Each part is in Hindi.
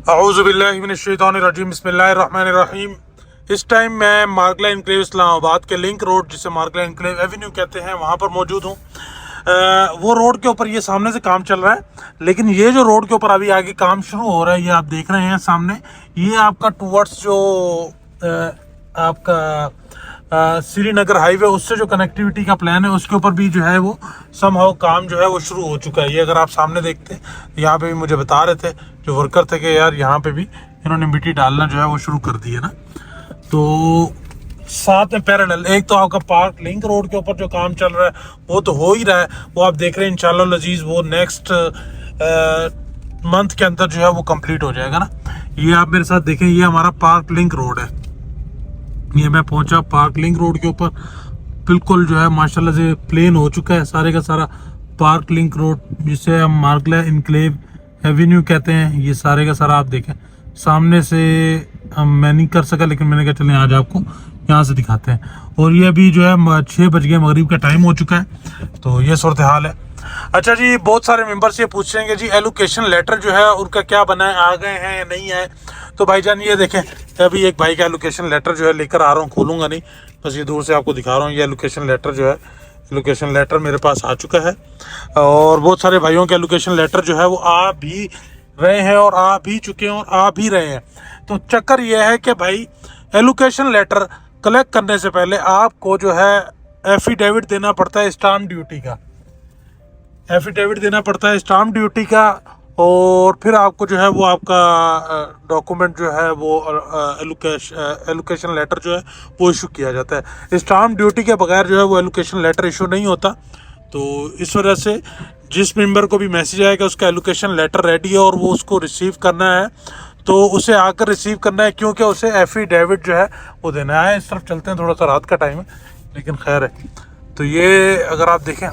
औज़ुबिल्लाहिमिनश्शैतानिर्रजीम बिस्मिल्लाहिर्रहमानिर्रहीम। इस टाइम मैं मार्गला इनक्लेव इस्लामाबाद के लिंक रोड, जिसे मार्गला इनक्लेव एवेन्यू कहते हैं, वहाँ पर मौजूद हूँ। वो रोड के ऊपर ये सामने से काम चल रहा है, लेकिन ये जो रोड के ऊपर अभी आगे काम शुरू हो रहा है, ये आप देख रहे हैं सामने, ये आपका टूवर्ड्स जो आपका श्रीनगर हाईवे, उससे जो कनेक्टिविटी का प्लान है, उसके ऊपर भी जो है वो समहाउ काम जो है वो शुरू हो चुका है। ये अगर आप सामने देखते हैं, यहाँ पे भी मुझे बता रहे थे जो वर्कर थे कि यार यहाँ पे भी इन्होंने मिट्टी डालना जो है वो शुरू कर दी है ना। तो साथ में पैरेलल एक तो आपका पार्क लिंक रोड के ऊपर जो काम चल रहा है वो तो हो ही रहा है, वो आप देख रहे हैं इंशाल्लाह लजीज वो नेक्स्ट मंथ के अंदर जो है वो कंप्लीट हो जाएगा ना। ये आप मेरे साथ देखें, ये हमारा पार्क लिंक रोड है। ये मैं पहुंचा पार्क लिंक रोड के ऊपर, बिल्कुल जो है माशाल्लाह से प्लेन हो चुका है सारे का सारा पार्क लिंक रोड, जिसे हम मार्गला इनक्लेव एवेन्यू कहते हैं। ये सारे का सारा आप देखें सामने से, मैं नहीं कर सका, लेकिन मैंने कहा चलें आज आपको यहाँ से दिखाते हैं। और ये अभी जो है 6 बज गए, मगरिब का टाइम हो चुका है, तो ये सूरत हाल है। अच्छा जी, बहुत सारे मेंबर्स ये पूछ रहे हैं कि जी एलोकेशन लेटर जो है उनका क्या बना है, आ गए हैं या नहीं आए। तो भाईजान ये देखें, अभी एक भाई का एलोकेशन लेटर जो है लेकर आ रहा हूँ, खोलूँगा नहीं, बस ये दूर से आपको दिखा रहा हूँ। ये एलोकेशन लेटर जो है, एलोकेशन लेटर मेरे पास आ चुका है, और बहुत सारे भाइयों के एलोकेशन लेटर जो है वो आ भी रहे हैं और आ भी चुके हैं और आ भी रहे हैं। तो चक्कर ये है कि भाई एलोकेशन लेटर कलेक्ट करने से पहले आपको जो है एफिडेविट देना पड़ता है स्टाम्प ड्यूटी का, एफिडेविट देना पड़ता है स्टाम्प ड्यूटी का, और फिर आपको जो है वो आपका डॉक्यूमेंट जो है वो एलोकेशन लेटर जो है वो इशू किया जाता है। स्टाम्प ड्यूटी के बगैर जो है वो एलोकेशन लेटर इशू नहीं होता। तो इस वजह से जिस मेंबर को भी मैसेज आएगा उसका एलोकेशन लेटर रेडी है और वो उसको रिसीव करना है, तो उसे आकर रिसीव करना है, क्योंकि उसे एफिडेविट जो है वो देना है। इस तरफ चलते हैं, थोड़ा सा रात का टाइम है लेकिन खैर है। तो ये अगर आप देखें,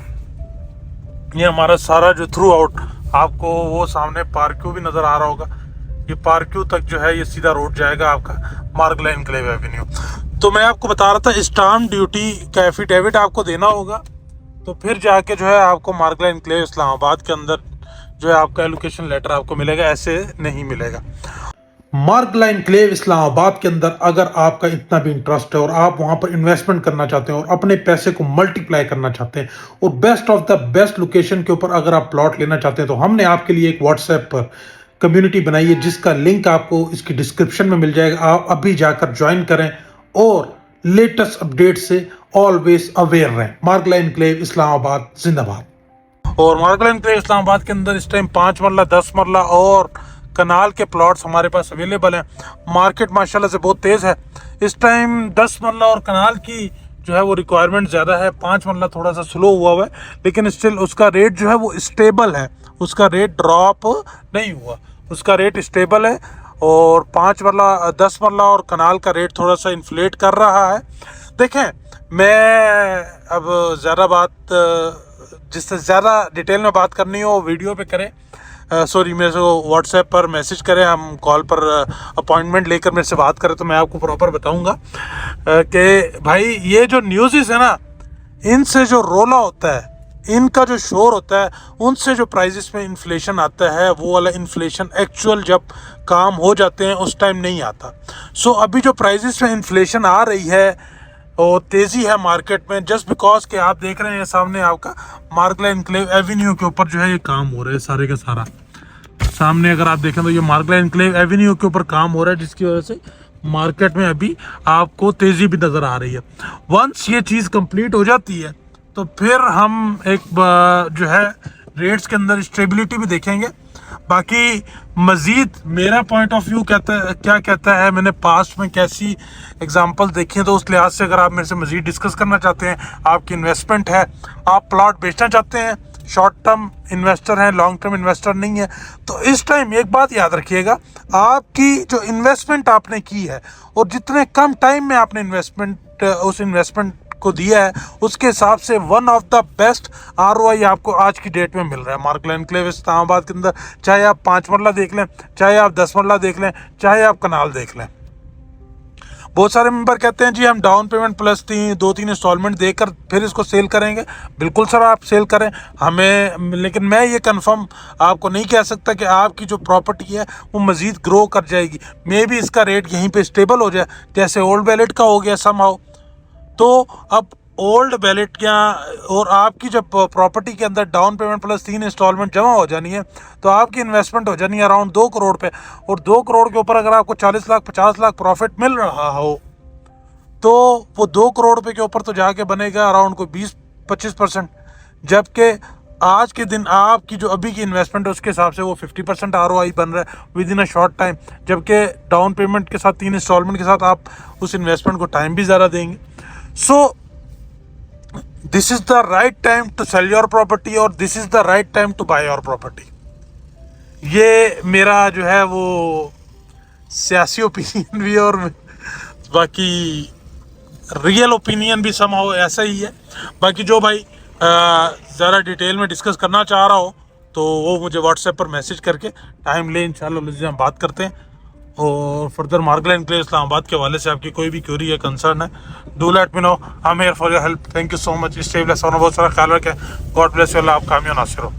ये हमारा सारा जो थ्रू आउट, आपको वो सामने पार्क्यू भी नज़र आ रहा होगा, ये पार्क्यू तक जो है ये सीधा रोड जाएगा आपका मार्गला इनक्लेव एवेन्यू। तो मैं आपको बता रहा था स्टाम्प ड्यूटी का एफिडेविट आपको देना होगा, तो फिर जाके जो है आपको मार्गला इनक्लेव इस्लामाबाद के अंदर जो है आपका एलोकेशन लेटर आपको मिलेगा, ऐसे नहीं मिलेगा। मार्गला इनक्लेव इस्लामाबाद के अंदर अगर आपका इतना भी इंटरेस्ट है और आप वहां पर इन्वेस्टमेंट करना चाहते हैं और अपने पैसे को मल्टीप्लाई करना चाहते हैं और best of the best location के ऊपर अगर आप प्लॉट लेना चाहते हैं, तो हमने आपके लिए एक व्हाट्सएप पर कम्युनिटी बनाई है, जिसका लिंक आपको इसकी डिस्क्रिप्शन में मिल जाएगा। आप अभी जाकर ज्वाइन करें और लेटेस्ट अपडेट से ऑलवेज अवेयर रहें। मार्गला इनक्लेव इस्लामाबाद जिंदाबाद। और मार्गला इनक्लेव इस्लामाबाद के अंदर इस टाइम 5 मरला, 10 मरला और कनाल के प्लॉट्स हमारे पास अवेलेबल हैं। मार्केट माशाल्लाह से बहुत तेज़ है इस टाइम। 10 मरला और कनाल की जो है वो रिक्वायरमेंट ज़्यादा है, 5 मरला थोड़ा सा स्लो हुआ है, लेकिन स्टिल उसका रेट जो है वो स्टेबल है, उसका रेट ड्रॉप नहीं हुआ, उसका रेट स्टेबल है। और 5 मरला, 10 मरला और कनाल का रेट थोड़ा सा इन्फ्लेट कर रहा है। देखें, मैं अब ज़्यादा बात, जिससे ज़्यादा डिटेल में बात करनी हो वीडियो पे करें, सॉरी मेरे से व्हाट्सएप पर मैसेज करें, हम कॉल पर अपॉइंटमेंट लेकर मेरे से बात करें, तो मैं आपको प्रॉपर बताऊंगा कि भाई ये जो न्यूज़ है ना, इनसे जो रोला होता है, इनका जो शोर होता है, उनसे जो प्राइजेस में इन्फ्लेशन आता है, वो वाला इन्फ्लेशन एक्चुअल जब काम हो जाते हैं उस टाइम नहीं आता। सो अभी जो प्राइजेस में इन्फ्लेशन आ रही है और तेज़ी है मार्केट में, जस्ट बिकॉज कि आप देख रहे हैं सामने आपका मार्गला इनक्लेव एवेन्यू के ऊपर जो है ये काम हो रहा है सारे का सारा। सामने अगर आप देखें तो ये मार्गला इनक्लेव एवेन्यू के ऊपर काम हो रहा है, जिसकी वजह से मार्केट में अभी आपको तेज़ी भी नज़र आ रही है। वंस ये चीज़ कंप्लीट हो जाती है तो फिर हम एक जो है रेट्स के अंदर स्टेबिलिटी भी देखेंगे। बाकी मज़ीद मेरा पॉइंट ऑफ व्यू क्या कहता है, मैंने पास्ट में कैसी एग्जांपल देखी है, तो उस लिहाज से अगर आप मेरे से मज़ीद डिस्कस करना चाहते हैं, आपकी इन्वेस्टमेंट है, आप प्लॉट बेचना चाहते हैं, शॉर्ट टर्म इन्वेस्टर हैं, लॉन्ग टर्म इन्वेस्टर नहीं है, तो इस टाइम एक बात याद रखिएगा, आपकी जो इन्वेस्टमेंट आपने की है और जितने कम टाइम में आपने उस इन्वेस्टमेंट को दिया है, उसके हिसाब से one of the best ROI आपको आज की डेट में मिल रहा है मार्गला इनक्लेव इस्लामाबाद के अंदर। चाहे आप 5 मरला देख लें, चाहे आप 10 मरला देख लें, चाहे आप कनाल देख लें, बहुत सारे मेंबर कहते हैं जी हम डाउन पेमेंट प्लस 2-3 इंस्टॉलमेंट देकर फिर इसको सेल करेंगे। बिल्कुल सर आप सेल करें हमें, लेकिन मैं ये कंफर्म आपको नहीं कह सकता कि आपकी जो प्रॉपर्टी है वो मज़ीद ग्रो कर जाएगी। मे भी इसका रेट यहीं पे स्टेबल हो जाए जैसे ओल्ड वैलेट का हो गया समहाउ। तो अब ओल्ड वैलेट या और आपकी जब प्रॉपर्टी के अंदर डाउन पेमेंट प्लस 3 इंस्टॉलमेंट जमा हो जानी है तो आपकी इन्वेस्टमेंट हो जानी है अराउंड 2 करोड़ पे। और 2 करोड़ के ऊपर अगर आपको 40 लाख 50 लाख प्रॉफिट मिल रहा हो तो वो 2 करोड़ रुपए के ऊपर तो जाके बनेगा अराउंड कोई 20-25%। जबकि आज के दिन आपकी जो अभी की इन्वेस्टमेंट है उसके हिसाब से वो 50% ROI बन रहा है with in a short time. जबकि डाउन पेमेंट के साथ 3 इंस्टॉलमेंट के साथ आप उस इन्वेस्टमेंट को टाइम भी ज़्यादा देंगे। So this is the right time to sell your property और this is the right time to buy your property. ये मेरा जो है वो सियासी ओपिनियन भी और बाकी रियल ओपिनियन भी समहाउ ऐसा ही है। बाकी जो भाई ज़रा डिटेल में डिस्कस करना चाह रहा हो तो वो मुझे व्हाट्सएप पर मैसेज करके टाइम ले, इंशाल्लाह हम बात करते हैं। और फर्दर मार्गला एनक्लेव इस्लामाबाद के हवाले से आपकी कोई भी क्वेरी या कंसर्न है, do let me know, I am here for your help. Thank you so much. Stay blessed और बहुत सारा ख्याल रखें। God bless you. अल्लाह आप कामयाब नासिर हो।